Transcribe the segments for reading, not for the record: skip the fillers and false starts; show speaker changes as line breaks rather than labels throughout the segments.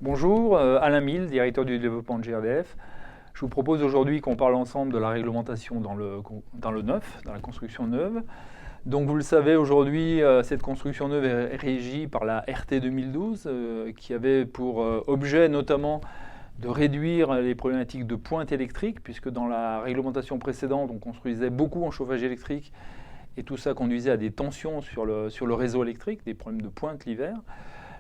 Bonjour, Alain Mille, directeur du développement de GRDF. Je vous propose aujourd'hui qu'on parle ensemble de la réglementation dans le neuf, dans la construction neuve. Donc vous le savez, aujourd'hui, cette construction neuve est régie par la RT 2012, qui avait pour objet notamment de réduire les problématiques de pointe électrique, puisque dans la réglementation précédente, on construisait beaucoup en chauffage électrique, et tout ça conduisait à des tensions sur le réseau électrique, des problèmes de pointe l'hiver.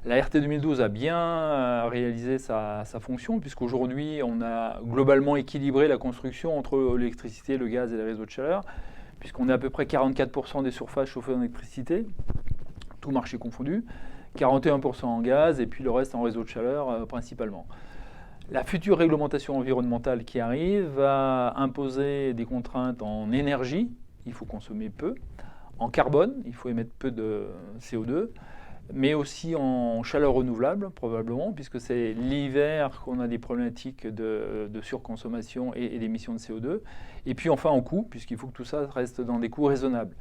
La RT 2012 a bien réalisé sa fonction, puisqu'aujourd'hui, on a globalement équilibré la construction entre l'électricité, le gaz et les réseaux de chaleur, puisqu'on est à peu près 44% des surfaces chauffées en électricité, tout marché confondu, 41% en gaz, et puis le reste en réseau de chaleur principalement. La future réglementation environnementale qui arrive va imposer des contraintes en énergie, il faut consommer peu, en carbone, il faut émettre peu de CO2, mais aussi en chaleur renouvelable, probablement, puisque c'est l'hiver qu'on a des problématiques de surconsommation et d'émissions de CO2. Et puis enfin en coût, puisqu'il faut que tout ça reste dans des coûts raisonnables.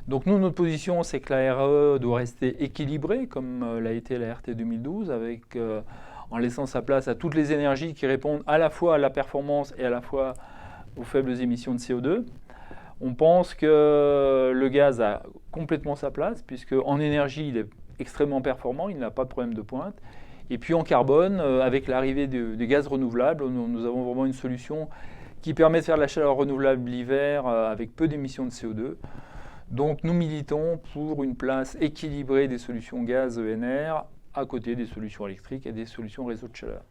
Donc nous, notre position, c'est que la RE doit rester équilibrée, comme l'a été la RT 2012, en laissant sa place à toutes les énergies qui répondent à la fois à la performance et à la fois aux faibles émissions de CO2. On pense que le gaz a complètement sa place, puisque en énergie, il est extrêmement performant, il n'a pas de problème de pointe. Et puis en carbone, avec l'arrivée des gaz renouvelables, nous avons vraiment une solution qui permet de faire de la chaleur renouvelable l'hiver avec peu d'émissions de CO2. Donc nous militons pour une place équilibrée des solutions gaz ENR à côté des solutions électriques et des solutions réseau de chaleur.